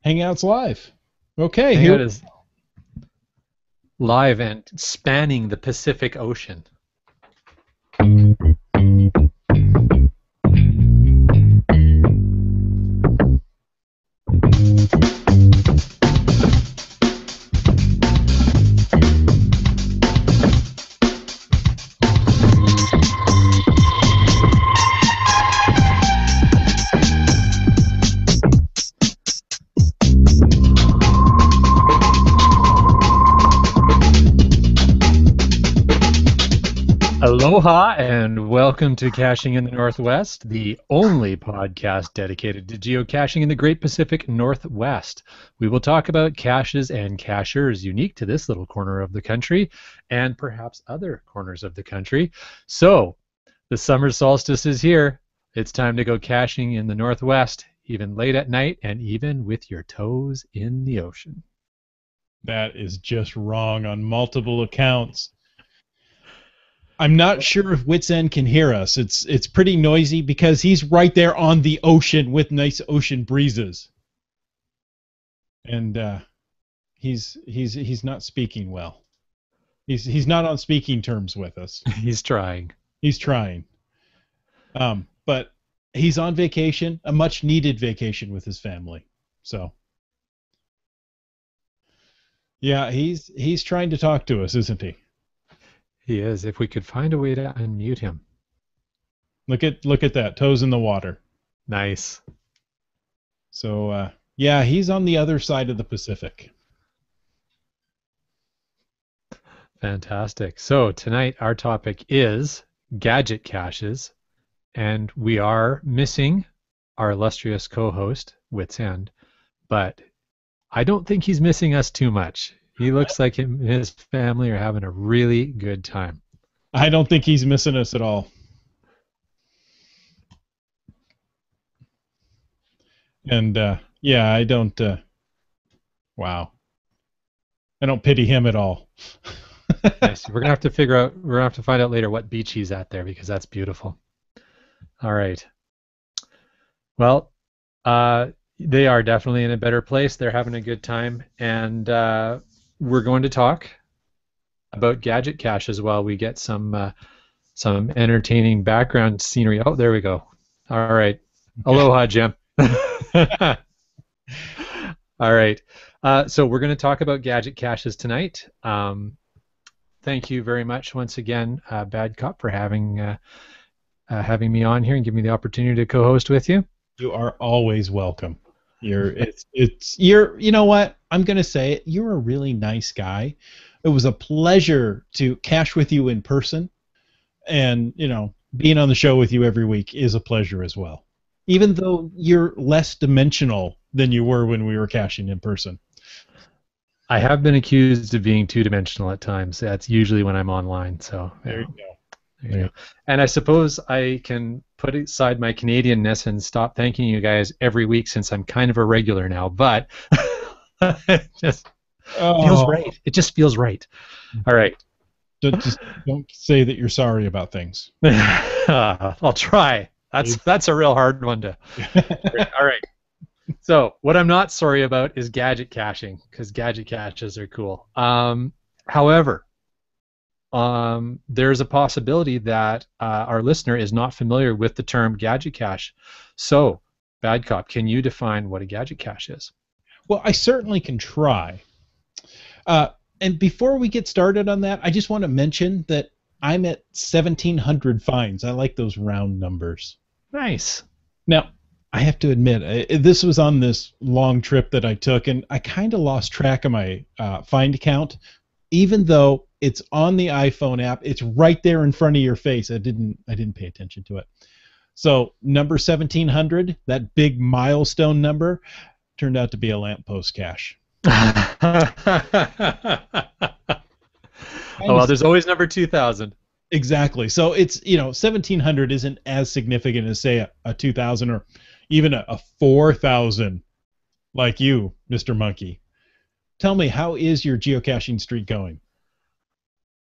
Hangout's live. Okay, Hangout here. is live and spanning the Pacific Ocean. Aloha and welcome to Caching in the Northwest, the only podcast dedicated to geocaching in the Great Pacific Northwest. We will talk about caches and cachers unique to this little corner of the country and perhaps other corners of the country. So, the summer solstice is here. It's time to go caching in the Northwest, even late at night and even with your toes in the ocean. That is just wrong on multiple accounts. I'm not sure if Wits End can hear us. It's pretty noisy because he's right there on the ocean with nice ocean breezes. And he's not speaking well. He's not on speaking terms with us. He's trying. He's trying. But he's on vacation, a much needed vacation with his family. So yeah, he's trying to talk to us, isn't he? He is. If we could find a way to unmute him. Look at that, toes in the water. Nice. So yeah, he's on the other side of the Pacific. Fantastic. So tonight our topic is gadget caches, and we are missing our illustrious co-host, Wits End, but I don't think he's missing us too much. He looks like him and his family are having a really good time. I don't think he's missing us at all. And yeah, I don't. Wow, I don't pity him at all. Nice. We're gonna have to figure out. We're gonna have to find out later what beach he's at there because that's beautiful. All right. Well, they are definitely in a better place. They're having a good time, and we're going to talk about gadget caches while we get some entertaining background scenery. Oh, there we go. All right. Aloha, Jim. All right. So we're going to talk about gadget caches tonight. Thank you very much once again, Bad Cop, for having me on here and giving me the opportunity to co-host with you. You are always welcome. You know what? I'm going to say it. You're a really nice guy. It was a pleasure to cache with you in person, and being on the show with you every week is a pleasure as well. Even though you're less dimensional than you were when we were caching in person. I have been accused of being two-dimensional at times. That's usually when I'm online. So there you go. There you go. And I suppose I can put aside my Canadianness and stop thanking you guys every week since I'm kind of a regular now. But it just feels right. It just feels right. All right. Don't say that you're sorry about things. I'll try. That's a real hard one to. All right. So what I'm not sorry about is gadget caching, because gadget caches are cool. However, there's a possibility that our listener is not familiar with the term gadget cache. So, Bad Cop, can you define what a gadget cache is? Well, I certainly can try. And before we get started on that, I just want to mention that I'm at 1,700 finds. I like those round numbers. Nice. Now, I have to admit, this was on this long trip that I took, and I kind of lost track of my find count, even though it's on the iPhone app. It's right there in front of your face. I didn't pay attention to it. So number 1,700, that big milestone number, turned out to be a lamppost cache. Oh, well, there's always number 2,000. Exactly. So it's 1,700 isn't as significant as say a 2,000 or even a 4,000, like you, Mr. Monkey. Tell me, how is your geocaching streak going?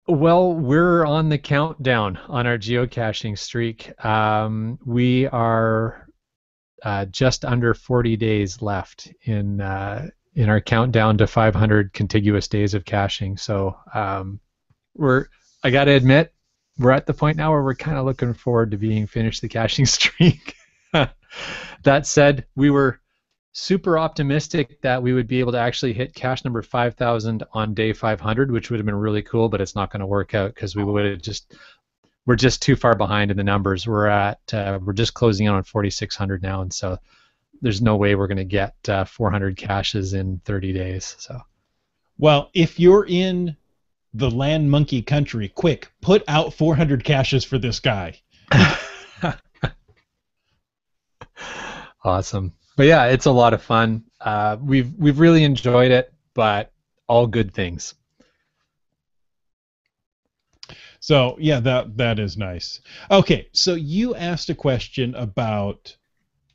Well, we're on the countdown on our geocaching streak. We are just under 40 days left in our countdown to 500 contiguous days of caching. So I got to admit, we're at the point now where we're kind of looking forward to being finished the caching streak. That said, we were super optimistic that we would be able to actually hit cache number 5,000 on day 500, which would have been really cool, but it's not going to work out because we're just too far behind in the numbers. We're just closing in on 4,600 now, and so there's no way we're going to get 400 caches in 30 days. So, well, if you're in the land monkey country, quick, put out 400 caches for this guy. Awesome. But yeah, it's a lot of fun. We've really enjoyed it, but all good things. So yeah, that is nice. Okay, so you asked a question about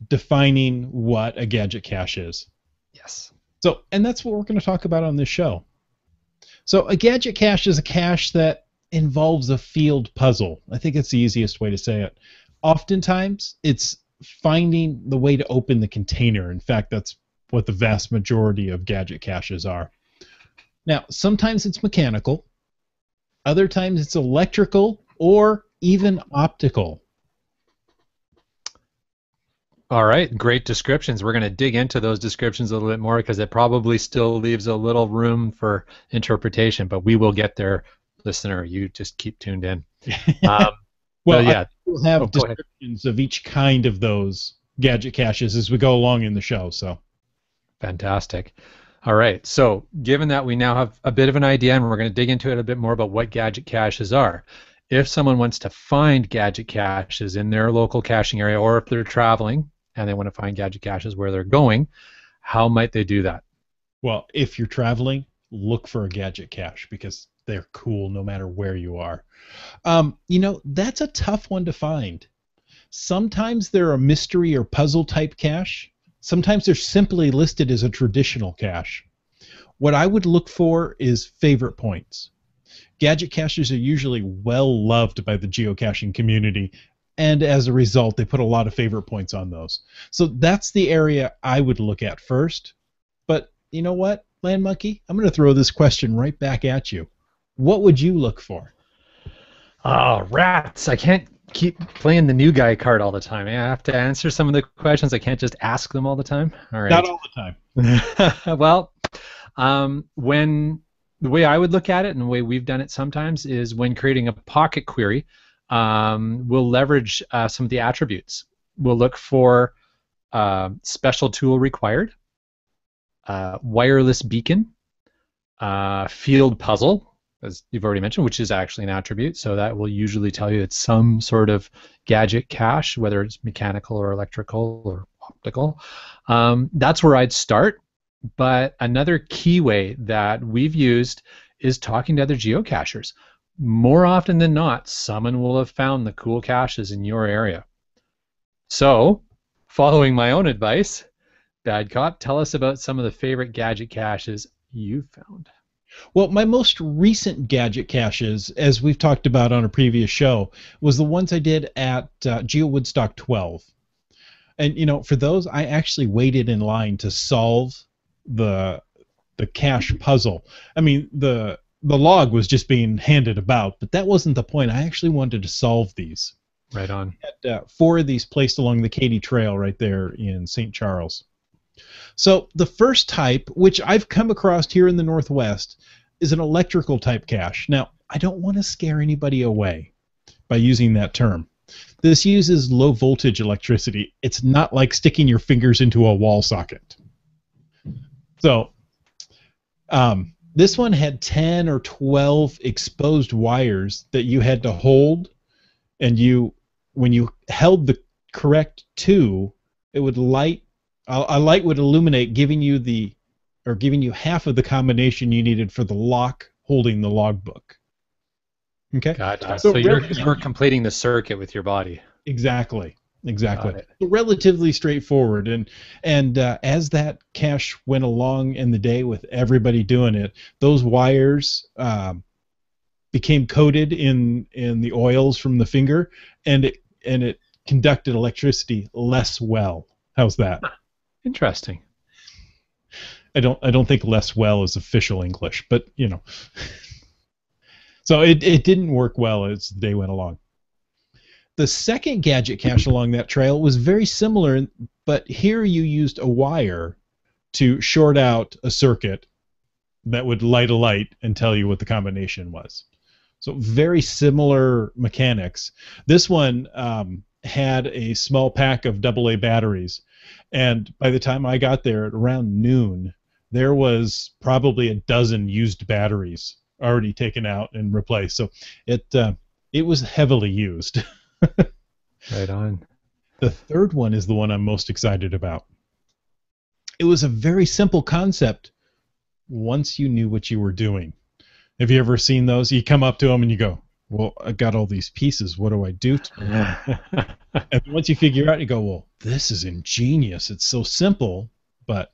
defining what a gadget cache is. Yes. So, and that's what we're going to talk about on this show. So a gadget cache is a cache that involves a field puzzle. I think it's the easiest way to say it. Oftentimes, it's finding the way to open the container. In fact, that's what the vast majority of gadget caches are. Now, sometimes it's mechanical. Other times it's electrical or even optical. All right, great descriptions. We're going to dig into those descriptions a little bit more because it probably still leaves a little room for interpretation, but we will get there, listener. You just keep tuned in. Well, yeah, we'll have descriptions of each kind of those gadget caches as we go along in the show. So, fantastic. All right, so given that we now have a bit of an idea, and we're going to dig into it a bit more about what gadget caches are, if someone wants to find gadget caches in their local caching area, or if they're traveling and they want to find gadget caches where they're going, how might they do that? Well, if you're traveling, look for a gadget cache because they're cool no matter where you are. That's a tough one to find. Sometimes they're a mystery or puzzle type cache. Sometimes they're simply listed as a traditional cache. What I would look for is favorite points. Gadget caches are usually well loved by the geocaching community, and as a result, they put a lot of favorite points on those. So that's the area I would look at first. But you know what, Land Monkey? I'm going to throw this question right back at you. What would you look for? Oh, rats. I can't keep playing the new guy card all the time. I have to answer some of the questions. I can't just ask them all the time. All right. Not all the time. Well, the way I would look at it and the way we've done it sometimes is when creating a pocket query, we'll leverage some of the attributes. We'll look for special tool required, wireless beacon, field puzzle, as you've already mentioned, which is actually an attribute. So that will usually tell you it's some sort of gadget cache, whether it's mechanical or electrical or optical. That's where I'd start. But another key way that we've used is talking to other geocachers. More often than not, someone will have found the cool caches in your area. So, following my own advice, Bad Cop, tell us about some of the favorite gadget caches you've found. Well, my most recent gadget caches, as we've talked about on a previous show, was the ones I did at Geo Woodstock 12. And, for those, I actually waited in line to solve the cache puzzle. I mean, the log was just being handed about, but that wasn't the point. I actually wanted to solve these. Right on. I had 4 of these placed along the Katy Trail right there in St. Charles. So the first type, which I've come across here in the Northwest, is an electrical type cache. Now, I don't want to scare anybody away by using that term. This uses low voltage electricity. It's not like sticking your fingers into a wall socket. So this one had 10 or 12 exposed wires that you had to hold, and when you held the correct 2, it would light. A light would illuminate, giving you half of the combination you needed for the lock holding the logbook. Okay. Gotcha. So you're completing the circuit with your body. Exactly. Relatively straightforward, and as that cache went along in the day with everybody doing it, those wires became coated in the oils from the finger, and it conducted electricity less well. How's that? Interesting. I don't think less well is official English, but you know. So it didn't work well as the day went along. The second gadget cache along that trail was very similar, but here you used a wire to short out a circuit that would light a light and tell you what the combination was. So very similar mechanics. This one had a small pack of AA batteries, and by the time I got there at around noon, there was probably a dozen used batteries already taken out and replaced. So it was heavily used. Right on. The third one is the one I'm most excited about. It was a very simple concept once you knew what you were doing. Have you ever seen those? You come up to them and you go, well, I got all these pieces. What do I do to them? And once you figure out, you go, well, this is ingenious. It's so simple, but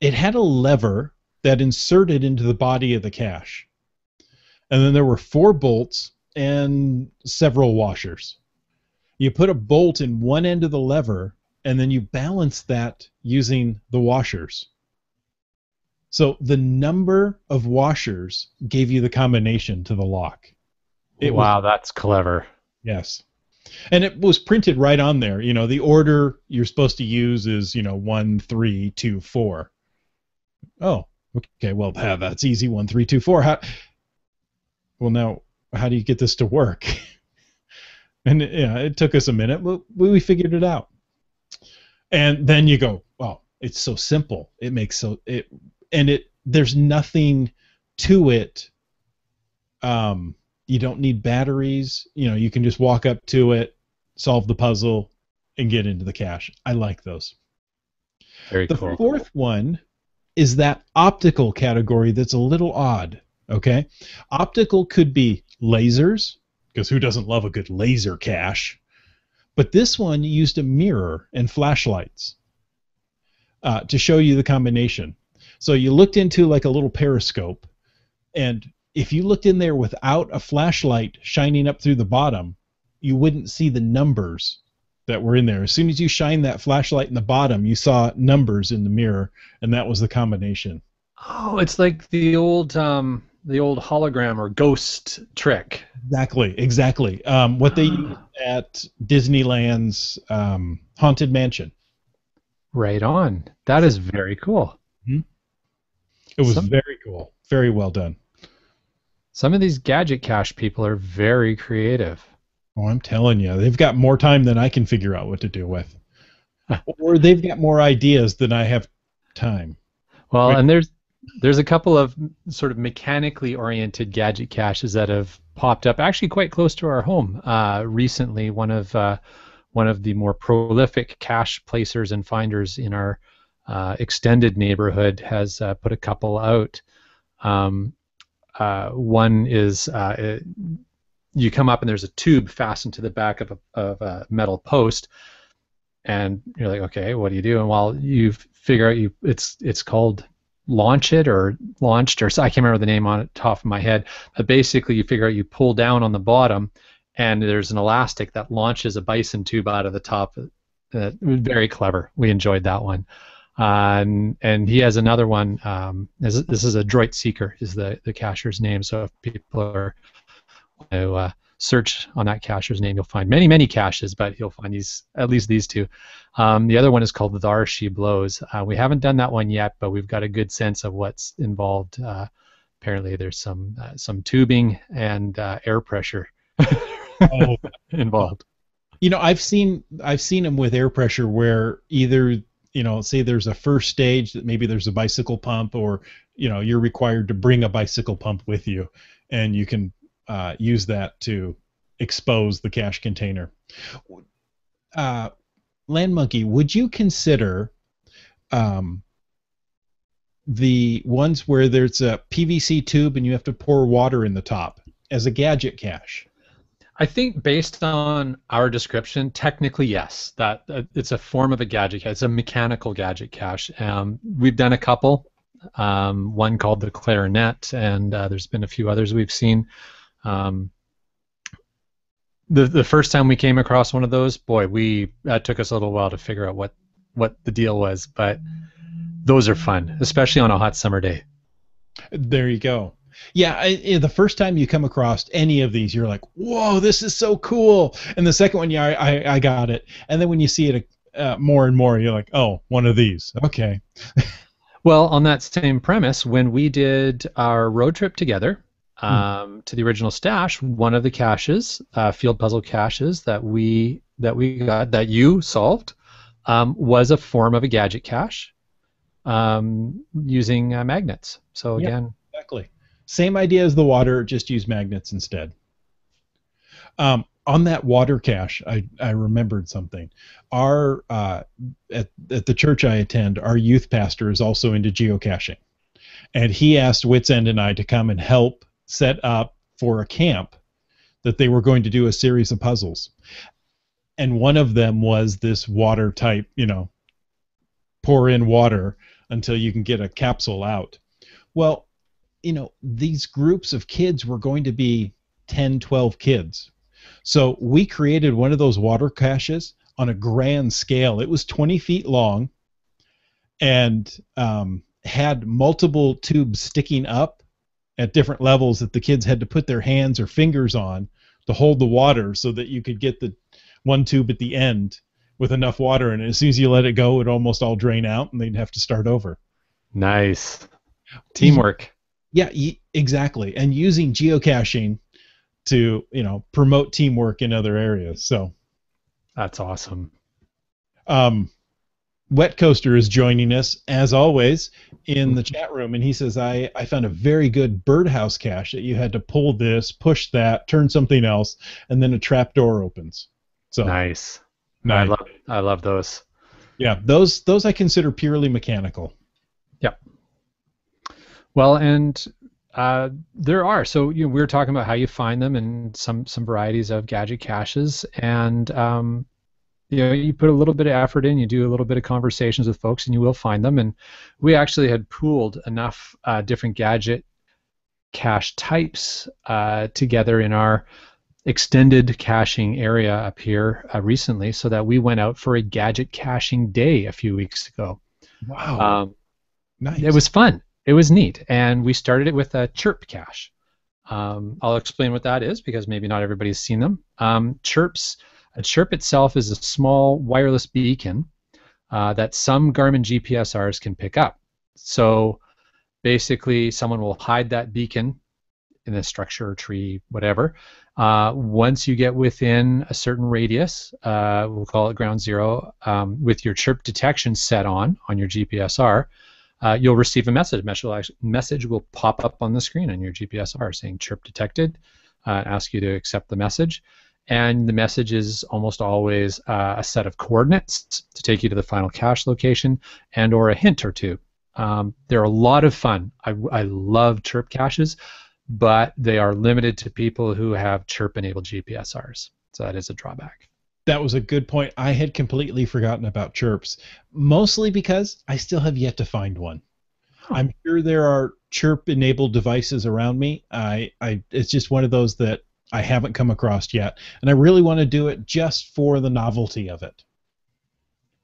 it had a lever that inserted into the body of the cache. And then there were 4 bolts and several washers. You put a bolt in one end of the lever, and then you balance that using the washers. So the number of washers gave you the combination to the lock. Wow, that's clever. Yes. And it was printed right on there. You know, the order you're supposed to use is, 1, 3, 2, 4. Oh, okay. Well, that's easy. 1, 3, 2, 4. Well, now, how do you get this to work? And it took us a minute, but we figured it out. And then you go, well, it's so simple. There's nothing to it. You don't need batteries. You can just walk up to it, solve the puzzle, and get into the cache. I like those. Very cool. The fourth one is that optical category that's a little odd. Okay, optical could be lasers, because who doesn't love a good laser cache? But this one used a mirror and flashlights to show you the combination. So you looked into like a little periscope, and if you looked in there without a flashlight shining up through the bottom, you wouldn't see the numbers that were in there. As soon as you shine that flashlight in the bottom, you saw numbers in the mirror, and that was the combination. Oh, it's like the old hologram or ghost trick. Exactly. What they use at Disneyland's Haunted Mansion. Right on. That is very cool. Mm-hmm. It was very cool. Very well done. Some of these gadget cache people are very creative. Oh, I'm telling you, they've got more time than I can figure out what to do with. Or they've got more ideas than I have time. Well, right? And there's a couple of sort of mechanically oriented gadget caches that have popped up actually quite close to our home recently. One of the more prolific cache placers and finders in our extended neighborhood has put a couple out. One is you come up and there's a tube fastened to the back of a metal post, and you're like, okay, what do you do? And while you figure out it's called Launch It or Launched, or so I can't remember the name on it top of my head, but basically you figure out you pull down on the bottom and there's an elastic that launches a bison tube out of the top. Very clever. We enjoyed that one. And he has another one. This is a Droid Seeker is the cacher's name. So if people are to search on that cacher's name, you'll find many caches, but you'll find at least these two. The other one is called Thar She Blows. We haven't done that one yet, but we've got a good sense of what's involved. Apparently, there's some tubing and air pressure involved. I've seen them with air pressure where either say there's a first stage that maybe there's a bicycle pump, or you're required to bring a bicycle pump with you, and you can use that to expose the cache container. Land Monkey, would you consider the ones where there's a PVC tube and you have to pour water in the top as a gadget cache? I think based on our description, technically yes, that it's a form of a gadget cache. It's a mechanical gadget cache. We've done a couple, one called the Clarinet, and there's been a few others we've seen. the first time we came across one of those, boy, that took us a little while to figure out what the deal was, but those are fun, especially on a hot summer day. There you go. Yeah, the first time you come across any of these, you're like, "Whoa, this is so cool!" And the second one, yeah, I got it. And then when you see it more and more, you're like, "Oh, one of these, okay." Well, on that same premise, when we did our road trip together to the original stash, one of the caches, field puzzle caches that we got that you solved, was a form of a gadget cache using magnets. So again, exactly. Same idea as the water, just use magnets instead. On that water cache, I remembered something. Our at the church I attend, our youth pastor is also into geocaching, and he asked Wits End and I to come and help set up for a camp that they were going to do a series of puzzles, and one of them was this water type, pour in water until you can get a capsule out. Well, these groups of kids were going to be 10, 12 kids. So we created one of those water caches on a grand scale. It was 20 feet long and had multiple tubes sticking up at different levels that the kids had to put their hands or fingers on to hold the water so that you could get the one tube at the end with enough water. And as soon as you let it go, it would almost all drain out and they'd have to start over. Nice. Teamwork. Yeah, exactly. And using geocaching to, promote teamwork in other areas. So that's awesome. Wet Coaster is joining us, as always, in the chat room, and he says, I found a very good birdhouse cache that you had to pull this, push that, turn something else, and then a trap door opens. So nice. I love those. Yeah, those I consider purely mechanical. Yep. Well, and there are. So we were talking about how you find them and some varieties of gadget caches, and you put a little bit of effort in, you do a little bit of conversations with folks, and you will find them. And we actually had pooled enough different gadget cache types together in our extended caching area up here recently, so that we went out for a gadget caching day a few weeks ago. Wow. Nice. It was fun. It was neat, and we started it with a chirp cache. I'll explain what that is because maybe not everybody's seen them. A chirp itself is a small wireless beacon that some Garmin GPSRs can pick up. So basically, someone will hide that beacon in a structure or tree, whatever. Once you get within a certain radius, we'll call it ground zero, with your chirp detection set on your GPSR, you'll receive a message. Message will pop up on the screen on your GPSR saying chirp detected, ask you to accept the message. And the message is almost always a set of coordinates to take you to the final cache location and or a hint or two. They're a lot of fun. I love chirp caches, but they are limited to people who have chirp-enabled GPSRs. So that is a drawback. That was a good point. I had completely forgotten about chirps, mostly because I still have yet to find one. Huh. I'm sure there are chirp-enabled devices around me. It's just one of those that I haven't come across yet, and I really want to do it just for the novelty of it.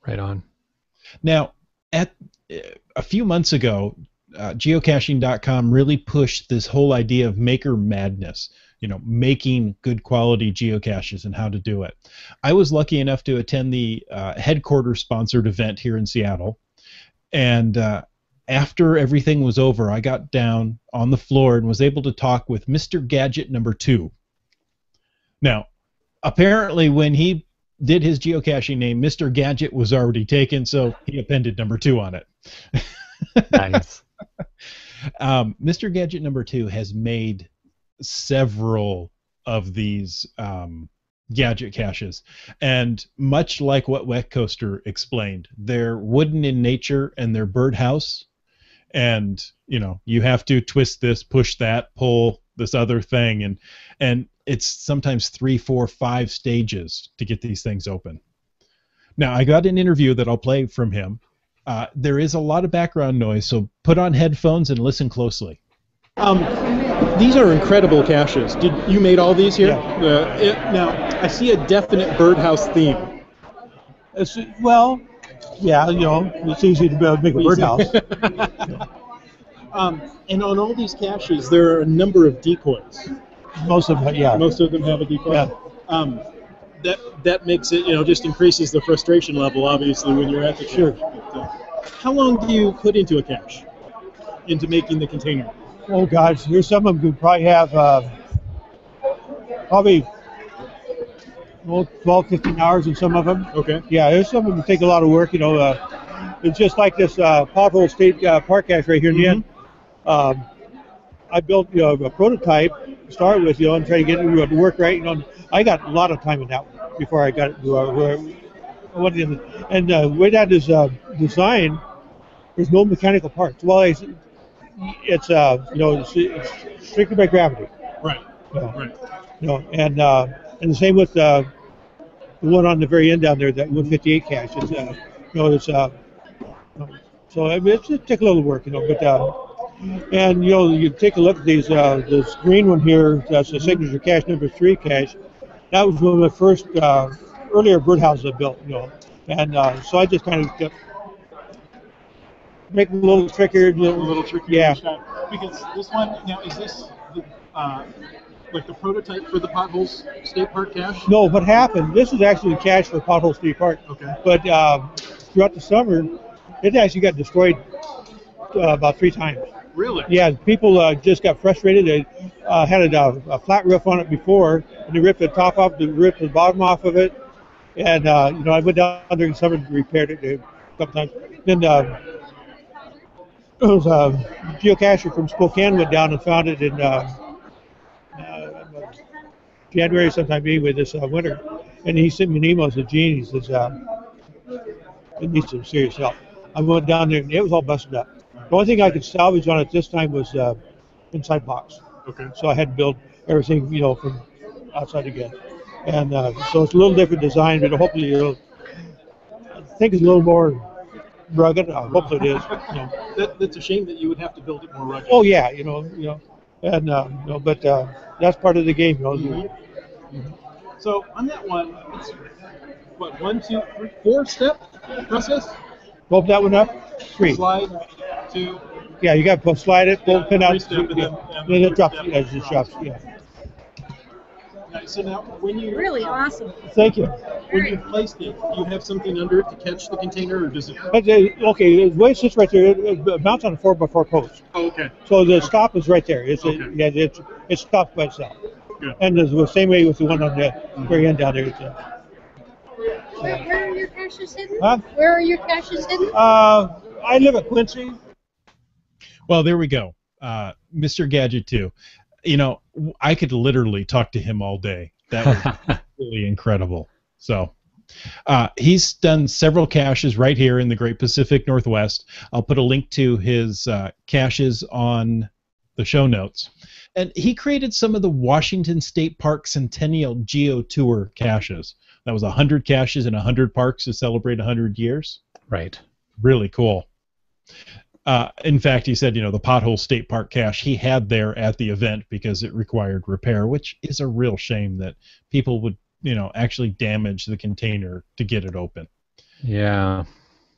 Right on. Now, a few months ago, geocaching.com really pushed this whole idea of maker madness, making good quality geocaches and how to do it. I was lucky enough to attend the headquarters sponsored event here in Seattle, and after everything was over, I got down on the floor and was able to talk with Mr. Gadget number 2. Now, apparently when he did his geocaching name, Mr. Gadget was already taken, so he appended number 2 on it. Nice. Mr. Gadget number 2 has made several of these gadget caches, and much like what Wet Coaster explained, they're wooden in nature and they're birdhouse, and you have to twist this, push that, pull this other thing, and it's sometimes 3, 4, 5 stages to get these things open. Now, I got an interview that I'll play from him. There is a lot of background noise, so put on headphones and listen closely. These are incredible caches. You made all these here? Yeah. Now, I see a definite birdhouse theme. Well, yeah, it's easy to make a birdhouse. And on all these caches, there are a number of decoys. Most of them, yeah. Most of them have a decoy. Yeah. That makes it, just increases the frustration level, obviously, when you're at the cache. But, how long do you put into a cache, into making the container? Oh, gosh, here's some of them could probably have probably 12, 15 hours in some of them. Okay. Yeah, there's some of them take a lot of work. It's just like this Pothole State Park cache right here in the end. I built a prototype to start with, and try to get it to work right. I got a lot of time in that one before I got it to where I wanted it. And the way that is designed, there's no mechanical parts. Well, it's strictly by gravity. Right. Right. And the same with the one on the very end down there, that 158 cache. So I mean, it took a little work, but. And you take a look at these. This green one here, that's the signature cache number 3 cache. That was one of the first earlier birdhouses I built. And so I just kind of kept making a little trickier. A little trickier. Yeah. Because this one now, is this like the prototype for the Potholes State Park cache? No, what happened? This is actually the cache for Pothole State Park. Okay. But throughout the summer, it actually got destroyed about 3 times. Really? Yeah, people just got frustrated. They had a flat roof on it before, and they ripped the top off, they ripped the bottom off of it. And, I went down there and someone repaired it a couple times. Then there was a geocacher from Spokane went down and found it in January sometime anyway this winter. And he sent me an email, said, Gene, he says, it needs some serious help. I went down there and it was all busted up. The only thing I could salvage on it this time was inside box. Okay. So I had to build everything, from outside again. And so it's a little different design, but hopefully I think it's a little more rugged. Hopefully it is. That's a shame that you would have to build it more rugged. Oh yeah, and but that's part of the game, So on that one, it's what 1, 2, 3, 4-step process. Rope that one up. 3. Slide 2. Yeah, you got to slide it, pull the pin out, 3-step, and then it drops. Yeah, it just drops. Yeah. So now, when you Really awesome. Thank you. when you placed it, do you have something under it to catch the container, or does it? Okay, the way it sits right there, it mounts on a 4x4 post. Oh, okay. So the stop is right there. It's Okay. it's stopped by itself. Good. And the same way with the one on the very end down there. Where are your caches hidden? Huh? Where are your caches hidden? I live at Quincy. Well, there we go. Mr. Gadget 2. I could literally talk to him all day. That was really incredible. So he's done several caches right here in the Great Pacific Northwest. I'll put a link to his caches on the show notes. And he created some of the Washington State Park Centennial Geo Tour caches. That was 100 caches in 100 parks to celebrate 100 years. Right. Really cool. In fact, he said, the Pothole State Park cache he had there at the event because it required repair, which is a real shame that people would, actually damage the container to get it open. Yeah.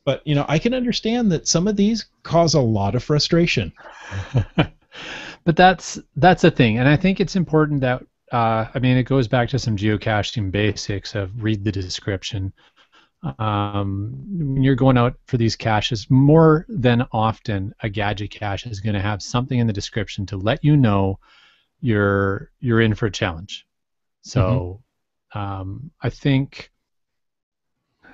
But, I can understand that some of these cause a lot of frustration. But that's the thing, and I think it's important that it goes back to some geocaching basics of read the description. When you're going out for these caches, more than often, a Gadget cache is going to have something in the description to let you know you're in for a challenge. So I think.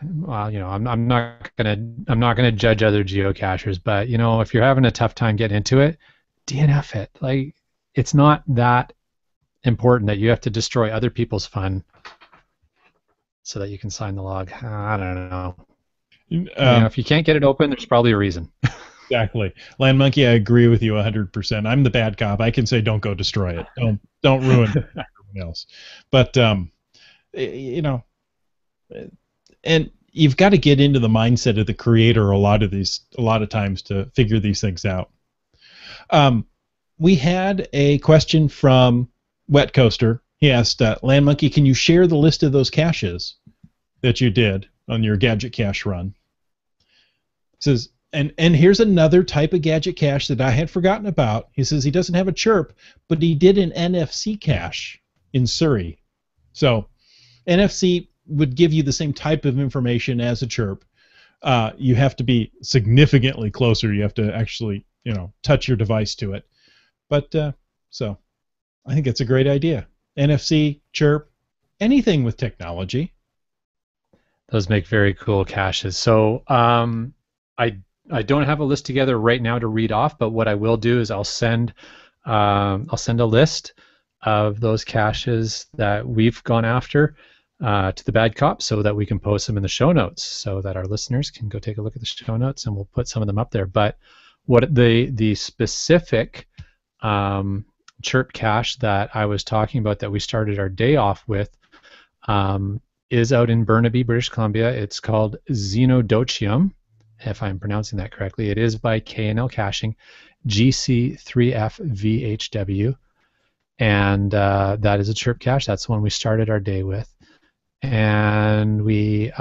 Well, I'm not gonna judge other geocachers, but if you're having a tough time getting into it, DNF it. Like, it's not that important that you have to destroy other people's fun so that you can sign the log. I don't know. If you can't get it open, there's probably a reason. Exactly. Land Monkey, I agree with you 100%. I'm the bad cop. I can say don't go destroy it. Don't ruin it for everyone else. But and you've got to get into the mindset of the creator a lot of times to figure these things out. We had a question from Wet Coaster He asked, Land Monkey, can you share the list of those caches that you did on your Gadget cache run? He says, and here's another type of Gadget cache that I had forgotten about. He says he doesn't have a chirp, but he did an NFC cache in Surrey. So NFC would give you the same type of information as a chirp. You have to be significantly closer. You have to actually, touch your device to it. But so I think it's a great idea. NFC, chirp, anything with technology. Those make very cool caches. So I don't have a list together right now to read off, but what I will do is I'll send a list of those caches that we've gone after to the Bad Cop, so that we can post them in the show notes, so that our listeners can go take a look at the show notes, and we'll put some of them up there. But what the specific chirp cache that I was talking about that we started our day off with is out in Burnaby, British Columbia. It's called Xenodochium, if I'm pronouncing that correctly. It is by K&L Caching, GC3FVHW, and that is a chirp cache. That's the one we started our day with. And we,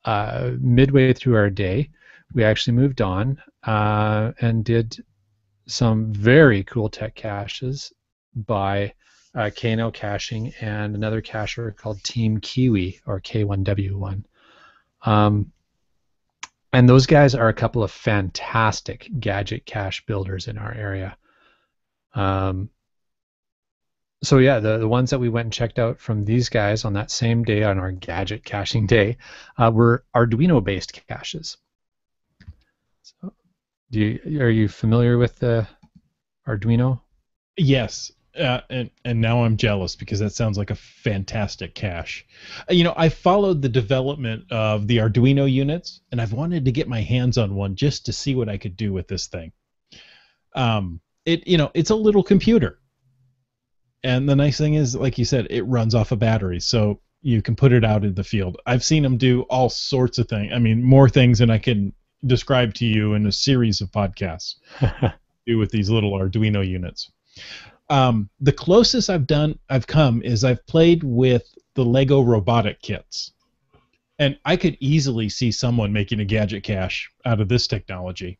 midway through our day, we actually moved on and did some very cool tech caches by K&L Caching and another cacher called Team Kiwi, or K1W1. And those guys are a couple of fantastic Gadget cache builders in our area. So yeah, the ones that we went and checked out from these guys on that same day, on our Gadget caching day, were Arduino-based caches. So, are you familiar with the Arduino? Yes, and now I'm jealous because that sounds like a fantastic cache. I followed the development of the Arduino units, and I've wanted to get my hands on one just to see what I could do with this thing. It's a little computer. And the nice thing is, like you said, it runs off a battery, so you can put it out in the field. I've seen them do all sorts of things. I mean, more things than I can describe to you in a series of podcasts do with these little Arduino units. The closest I've come is I've played with the Lego robotic kits. And I could easily see someone making a Gadget cache out of this technology.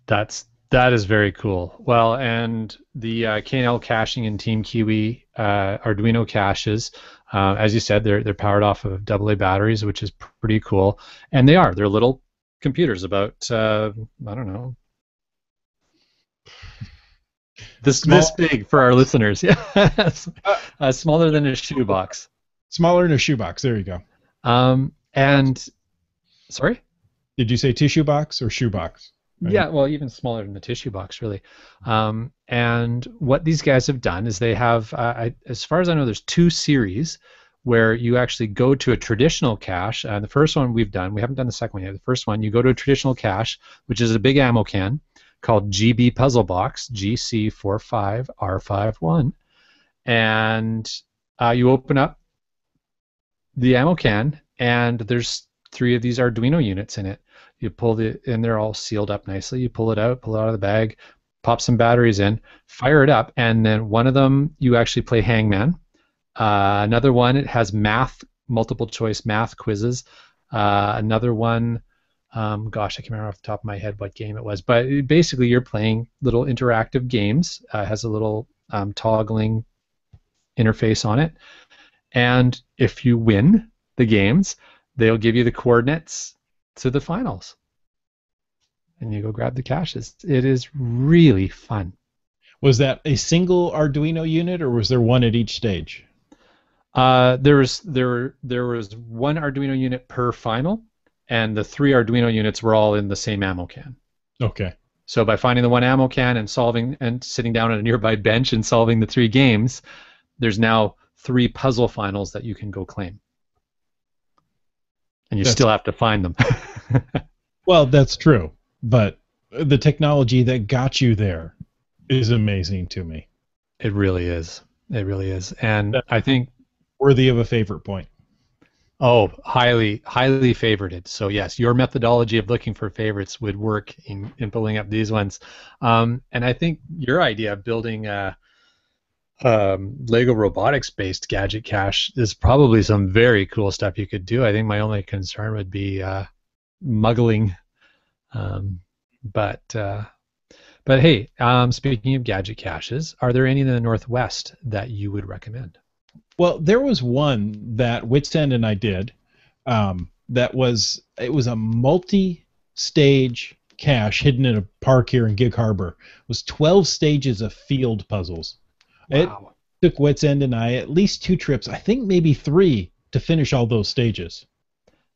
That is very cool. Well, and the K&L Caching and Team Kiwi Arduino caches, as you said, they're powered off of AA batteries, which is pretty cool. And they're little computers, about I don't know, this big for our listeners. Yeah, smaller than a shoebox. Smaller than a shoebox. There you go. And sorry, did you say tissue box or shoebox? Right? Yeah, well, even smaller than the tissue box, really. And what these guys have done is they have, as far as I know, there's 2 series where you actually go to a traditional cache. The first one we haven't done the second one yet. The first one, you go to a traditional cache, which is a big ammo can called GB Puzzle Box, GC45R51. And you open up the ammo can, and there's 3 of these Arduino units in it. You pull and they're all sealed up nicely. You pull it out of the bag, pop some batteries in, fire it up, and then one of them you actually play Hangman. Another one, it has multiple choice math quizzes. Another one, gosh, I can't remember off the top of my head what game it was, but basically you're playing little interactive games. It has a little toggling interface on it, and if you win the games, they'll give you the coordinates to the finals, and you go grab the caches. It is really fun. Was that a single Arduino unit, or was there one at each stage? There was one Arduino unit per final, and the 3 Arduino units were all in the same ammo can. Okay. So by finding the one ammo can and sitting down at a nearby bench and solving the 3 games, there's now 3 puzzle finals that you can go claim. And you still have to find them. Well, that's true, but the technology that got you there is amazing to me. It really is. It really is. And I think worthy of a favorite point. Oh, highly, highly favorited. So yes, your methodology of looking for favorites would work in pulling up these ones. And I think your idea of building Lego robotics based gadget cache, there's probably some very cool stuff you could do. I think my only concern would be muggling. Um, but hey, speaking of gadget caches, are there any in the Northwest that you would recommend? Well, there was one that Wits End and I did. It was a multi-stage cache hidden in a park here in Gig Harbor. It was 12 stages of field puzzles. Wow. It took Wits End and I at least 2 trips, I think maybe 3, to finish all those stages.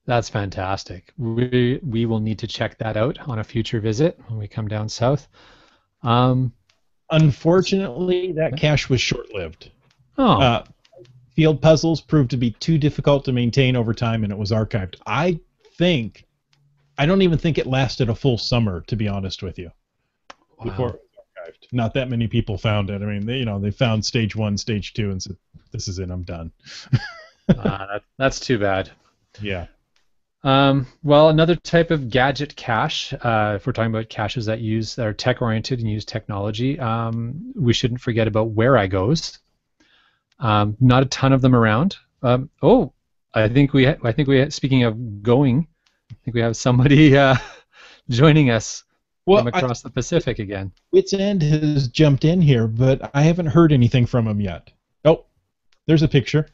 That's fantastic. We will need to check that out on a future visit when we come down south. Unfortunately, that cache was short-lived. Oh. Field puzzles proved to be too difficult to maintain over time, and it was archived. I don't even think it lasted a full summer, to be honest with you. Wow. Before it was archived. Not that many people found it. I mean, they found stage 1, stage 2, and said, "This is it. I'm done." That's too bad. Yeah. Well, another type of gadget cache, if we're talking about caches that are tech-oriented and use technology, we shouldn't forget about Where I Goes. Not a ton of them around. I think we speaking of going, I think we have somebody joining us from across the Pacific again. Wits End has jumped in here, but I haven't heard anything from him yet. Oh, there's a picture.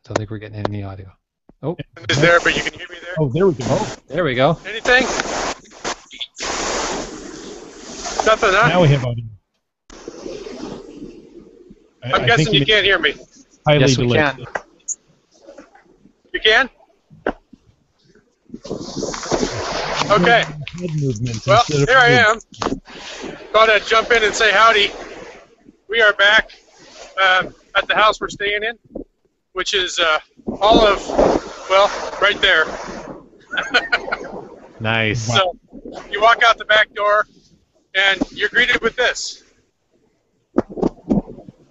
Don't think we're getting any audio. Oh, is there, but you can hear me there. Oh, there we go. Oh, there we go. Anything? Nothing, huh? Now we have audio. I'm guessing you can't hear me. Highly Yes, we delayed. can. You can? Okay. Head movements Well, instead of here I am. Thought I'd jump in and say howdy. We are back at the house we're staying in, which is right there. Nice. So you walk out the back door, and you're greeted with this.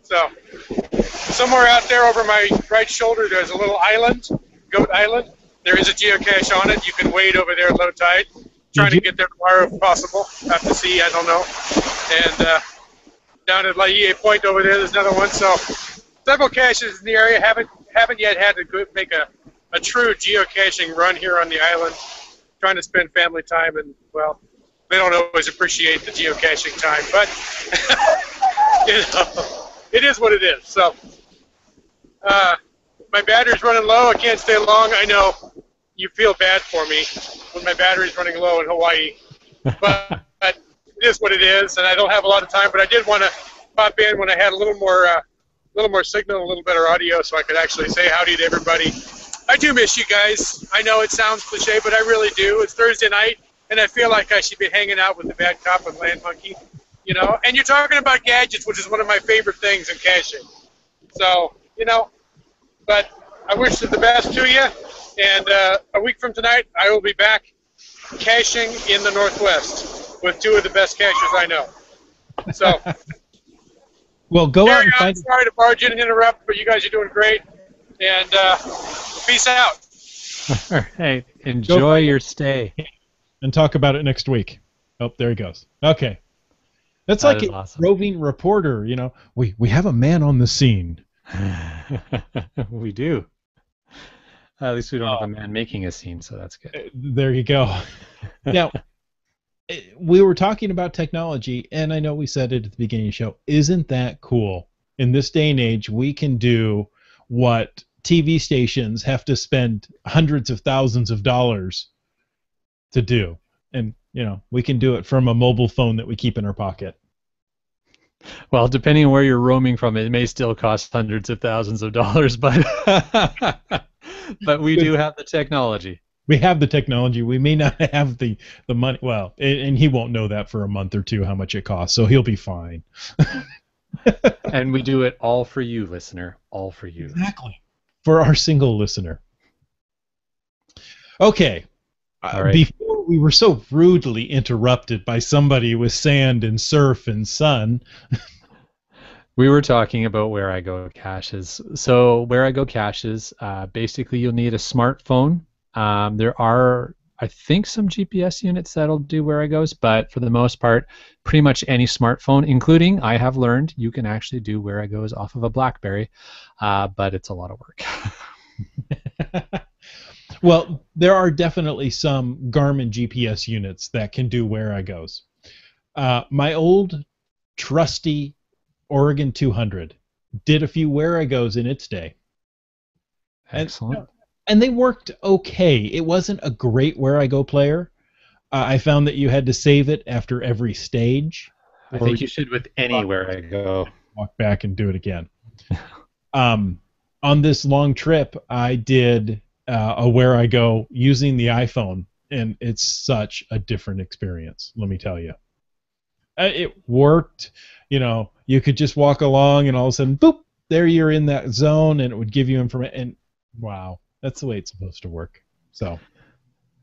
So somewhere out there over my right shoulder, there's a little island, Goat Island. There is a geocache on it. You can wade over there at low tide. Trying to get there tomorrow if possible. Have to see, I don't know. And down at Laie Point over there's another one. So several caches in the area. Haven't yet had to make a true geocaching run here on the island. Trying to spend family time, and well, they don't always appreciate the geocaching time, but it is what it is. So my battery's running low. I can't stay long. I know you feel bad for me when my battery's running low in Hawaii, but it is what it is, and I don't have a lot of time. But I did want to pop in when I had a little more signal, a little better audio, so I could actually say howdy to everybody. I do miss you guys. I know it sounds cliche, but I really do. It's Thursday night, and I feel like I should be hanging out with the bad cop and land monkey, you know. And you're talking about gadgets, which is one of my favorite things in caching. So, you know, but I wish the best to you. And a week from tonight, I will be back caching in the Northwest with 2 of the best cachers I know. So, well, go out and find. Sorry to barge in and interrupt, but you guys are doing great. And peace out. All right. Enjoy your stay. And talk about it next week. Oh, there he goes. Okay. That's like a awesome. roving reporter, you know. We have a man on the scene. We do. At least we don't have a man making a scene, so that's good. There you go. Now, we were talking about technology, and I know we said it at the beginning of the show. Isn't that cool? In this day and age, we can do what TV stations have to spend hundreds of thousands of dollars to do. And, you know, we can do it from a mobile phone that we keep in our pocket. Well, depending on where you're roaming from, it may still cost hundreds of thousands of dollars, but but we do have the technology. We have the technology. We may not have the money. Well, and he won't know that for a month or two how much it costs, so he'll be fine. And we do it all for you, listener. All for you. Exactly. For our single listener. Okay. All right. Before we were so rudely interrupted by somebody with sand and surf and sun. We were talking about Where I Go caches. So Where I Go caches, basically you'll need a smartphone. There are I think some GPS units that'll do where I goes, but for the most part, pretty much any smartphone, including I have learned you can actually do where I goes off of a BlackBerry, but it's a lot of work. Well, there are definitely some Garmin GPS units that can do where I goes. My old trusty Oregon 200 did a few where I goes in its day. Excellent. And they worked okay. It wasn't a great where I go player. I found that you had to save it after every stage. I think you should with anywhere I go. Walk back and do it again. On this long trip, I did a where I go using the iPhone, and it's such a different experience, let me tell you. It worked. You know, you could just walk along, and all of a sudden, boop, there you're in that zone, and it would give you information. And wow, that's the way it's supposed to work. So.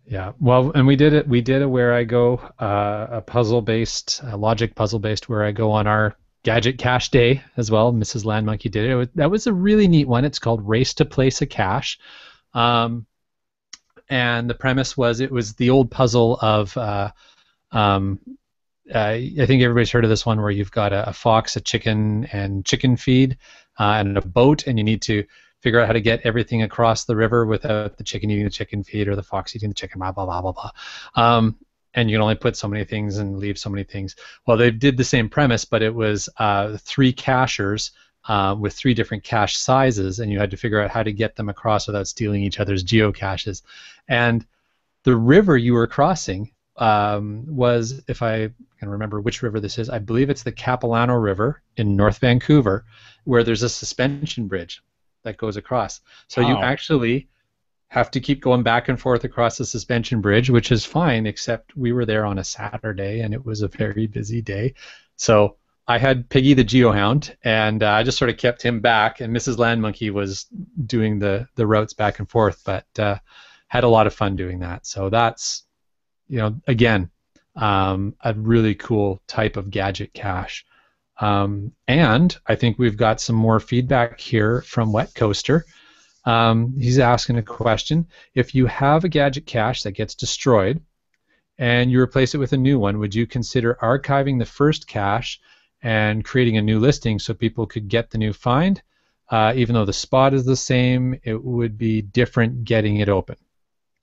Yeah, well, and we did it. We did a where I go, a puzzle-based, logic puzzle-based where I go on our Gadget Cache Day as well. Mrs. Land Monkey did it. That was a really neat one. It's called Race to Place a Cache, and the premise was it was the old puzzle of. I think everybody's heard of this one where you've got a fox, a chicken, and chicken feed, and a boat, and you need to figure out how to get everything across the river without the chicken eating the chicken feed or the fox eating the chicken, blah, blah, blah, blah, blah. And you can only put so many things and leave so many things. Well, they did the same premise, but it was 3 cachers with 3 different cache sizes, and you had to figure out how to get them across without stealing each other's geocaches. And the river you were crossing was, if I can remember which river this is, I believe it's the Capilano River in North Vancouver, where there's a suspension bridge that goes across. So you actually have to keep going back and forth across the suspension bridge, which is fine, except we were there on a Saturday and it was a very busy day. So I had Piggy the Geohound, and I just sort of kept him back, and Mrs. Land Monkey was doing the routes back and forth, but had a lot of fun doing that. So that's, you know, again, a really cool type of gadget cache. And I think we've got some more feedback here from Wet Coaster. He's asking a question. If you have a gadget cache that gets destroyed and you replace it with a new one, would you consider archiving the first cache and creating a new listing so people could get the new find? Even though the spot is the same, it would be different getting it open.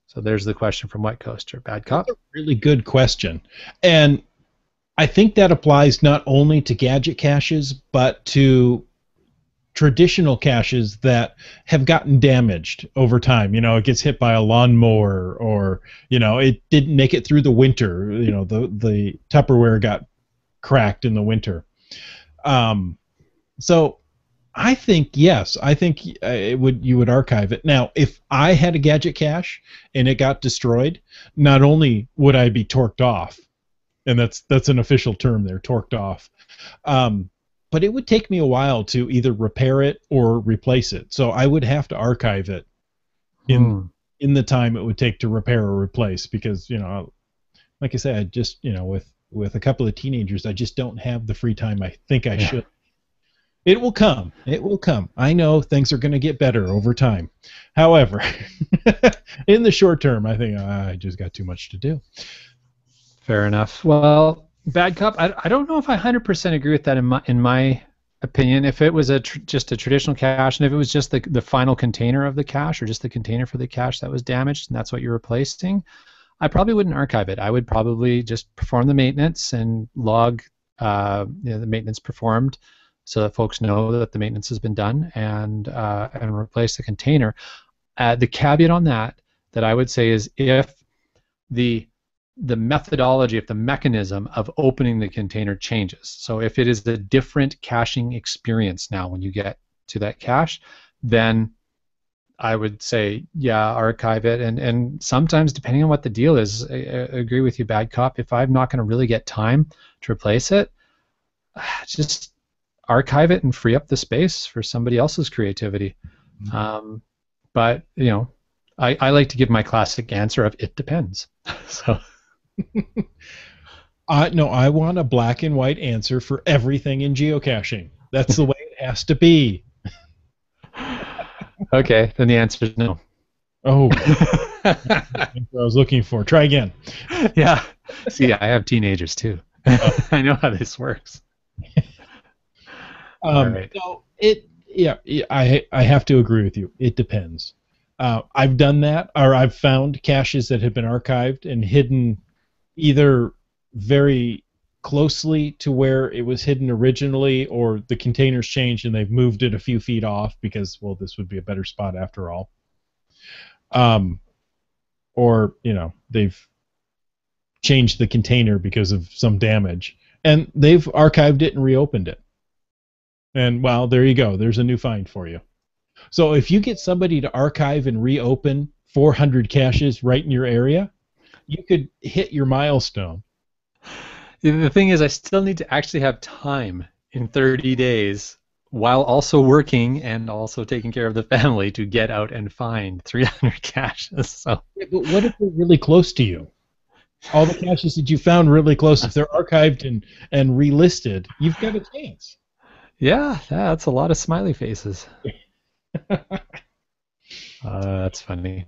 So there's the question from Wet Coaster. Bad Cop? That's a really good question. And I think that applies not only to gadget caches, but to traditional caches that have gotten damaged over time. You know, it gets hit by a lawnmower, or, you know, it didn't make it through the winter. You know, the Tupperware got cracked in the winter. So I think, yes, I think you would archive it. Now, if I had a gadget cache and it got destroyed, not only would I be torqued off, and that's an official term there, torqued off, but it would take me a while to either repair it or replace it. So I would have to archive it in the time it would take to repair or replace, because, you know, like I said, I just, you know, with a couple of teenagers, I just don't have the free time I think I should. It will come. It will come. I know things are going to get better over time. However, in the short term, I think I just got too much to do. Fair enough. Well, Bad Cop, I don't know if I 100% agree with that in my opinion. If it was just a traditional cache, and if it was just the final container of the cache, or just the container for the cache that was damaged and that's what you're replacing, I probably wouldn't archive it. I would probably just perform the maintenance and log the maintenance performed, so that folks know that the maintenance has been done, and replace the container. The caveat on that I would say is, if the methodology, if the mechanism of opening the container changes. So if it is a different caching experience now when you get to that cache, then I would say, yeah, archive it. And sometimes, depending on what the deal is, I agree with you, Bad Cop. If I'm not going to really get time to replace it, just archive it and free up the space for somebody else's creativity. But, you know, I like to give my classic answer of it depends. So. No, I want a black and white answer for everything in geocaching. That's the way it has to be. Okay, then the answer is no. Oh, that's what I was looking for. Try again. Yeah. See, I have teenagers too. I know how this works. All right. So yeah, I have to agree with you. It depends. I've done that, or I've found caches that have been archived and hidden either very closely to where it was hidden originally, or the container's changed and they've moved it a few feet off because, well, this would be a better spot after all. Or, they've changed the container because of some damage, and they've archived it and reopened it. And, well, there you go. There's a new find for you. So if you get somebody to archive and reopen 400 caches right in your area, you could hit your milestone. The thing is, I still need to actually have time in 30 days while also working and also taking care of the family to get out and find 300 caches. So, Yeah, but what if they're really close to you? All the caches that you found really close, if they're archived and relisted, you've got a chance. yeah, that's a lot of smiley faces. That's funny.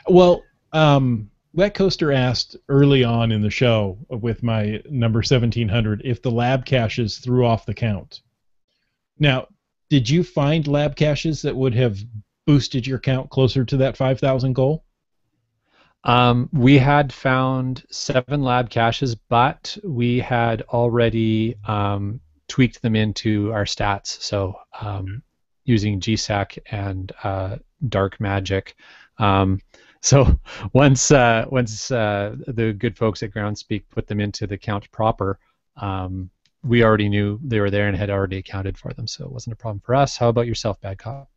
Well, Wet Coaster asked early on in the show with my number 1700 if the lab caches threw off the count. Now, did you find lab caches that would have boosted your count closer to that 5,000 goal? We had found 7 lab caches, but we had already tweaked them into our stats. So using GSAC and dark magic. So once the good folks at Groundspeak put them into the count proper, we already knew they were there and had already accounted for them, so it wasn't a problem for us. How about yourself, Bad Cop?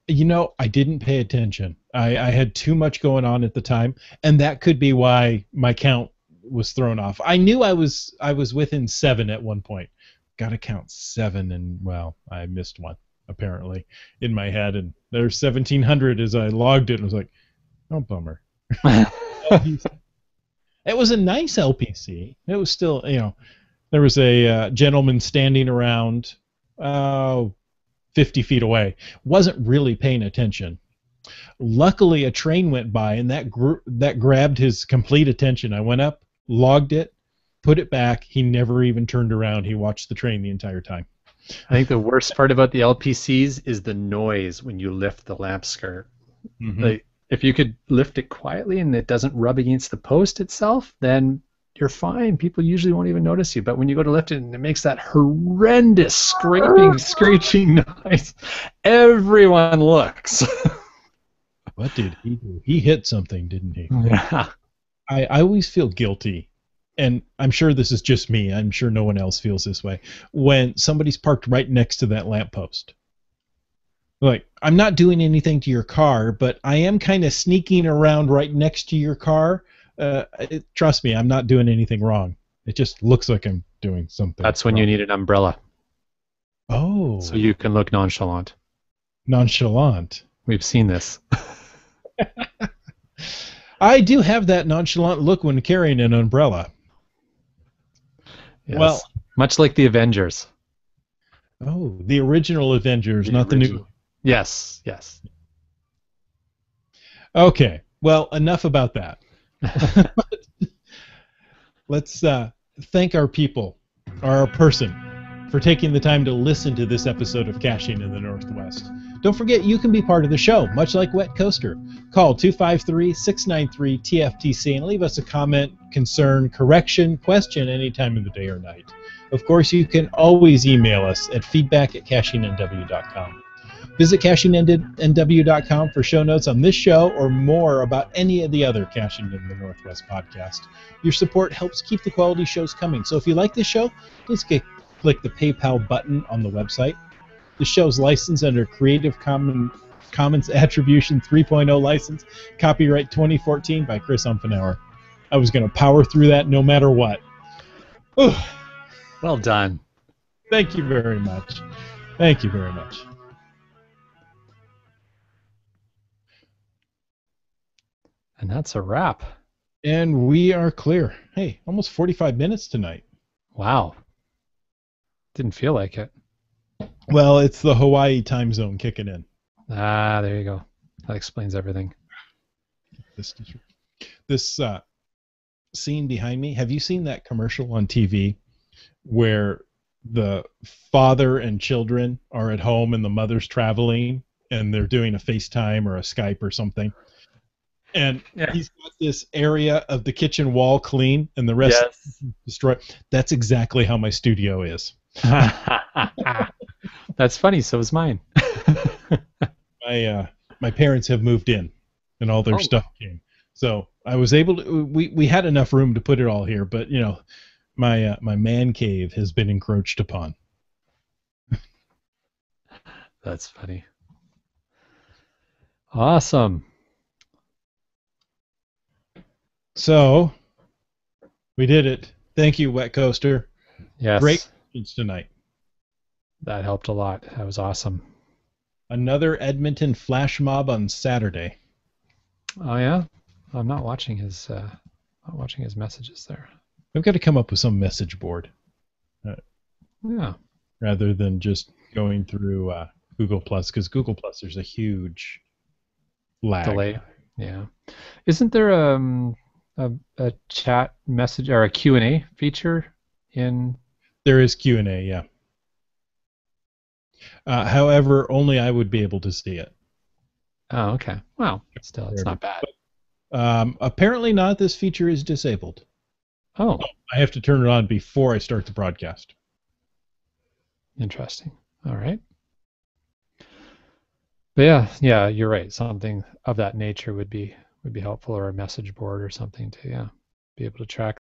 I didn't pay attention. I had too much going on at the time, and that could be why my count was thrown off. I knew I was within 7 at one point. Got to count 7, and, well, I missed one, apparently, in my head, and there's 1,700 as I logged it, and I was like, oh, bummer. It was a nice LPC. It was still, there was a gentleman standing around 50 feet away. Wasn't really paying attention. Luckily, a train went by, and that grabbed his complete attention. I went up, logged it, put it back. He never even turned around. He watched the train the entire time. I think the worst part about the LPCs is the noise when you lift the lamp skirt. Mm-hmm. Like, if you could lift it quietly and it doesn't rub against the post itself, then you're fine. People usually won't even notice you. But when you go to lift it and it makes that horrendous scraping, screeching noise, everyone looks. What did he do? He hit something, didn't he? Yeah. I always feel guilty, and I'm sure this is just me. I'm sure no one else feels this way. When somebody's parked right next to that lamppost. Like, I'm not doing anything to your car, but I am kind of sneaking around right next to your car. Trust me, I'm not doing anything wrong. It just looks like I'm doing something. That's when you need an umbrella. Oh. So you can look nonchalant. Nonchalant. We've seen this. I do have that nonchalant look when carrying an umbrella. Yes. Well, much like the Avengers. Oh, the original Avengers, not the new. Yes, yes. Okay, well, enough about that. Let's thank our people, or our person, for taking the time to listen to this episode of Caching in the Northwest. Don't forget, you can be part of the show, much like Wet Coaster. Call 253-693-TFTC and leave us a comment, concern, correction, question any time of the day or night. Of course, you can always email us at feedback@cachingnw.com. Visit cachingnw.com for show notes on this show or more about any of the other Caching in the Northwest podcast. Your support helps keep the quality shows coming. So if you like this show, please click the PayPal button on the website. The show's licensed under Creative Commons Attribution 3.0 license, copyright 2014 by Chris Umfenauer. I was going to power through that no matter what. Ooh. Well done. Thank you very much. Thank you very much. And that's a wrap. And we are clear. Hey, almost 45 minutes tonight. Wow. Didn't feel like it. Well, it's the Hawaii time zone kicking in. Ah, there you go. That explains everything. this scene behind me. Have you seen that commercial on TV where the father and children are at home and the mother's traveling and they're doing a FaceTime or a Skype or something? And Yeah. he's got this area of the kitchen wall clean and the rest Yes. destroyed. That's exactly how my studio is. That's funny. So is mine. My parents have moved in and all their stuff came. So I was able to, we had enough room to put it all here, but you know, my man cave has been encroached upon. That's funny. Awesome. So we did it. Thank you, Wet Coaster. Yes. Great questions tonight. That helped a lot. That was awesome. Another Edmonton flash mob on Saturday. Oh yeah? I'm not watching his messages there. I've got to come up with some message board Yeah. rather than just going through Google Plus, because Google Plus there's a huge lag. Delay. Yeah. Isn't there a chat message or a Q&A feature in? There is Q&A, yeah. However, only I would be able to see it. Oh, okay. Well, still, it's not bad. Apparently not. This feature is disabled. Oh, I have to turn it on before I start the broadcast. interesting. All right. But yeah, you're right. Something of that nature would be helpful, or a message board or something to be able to track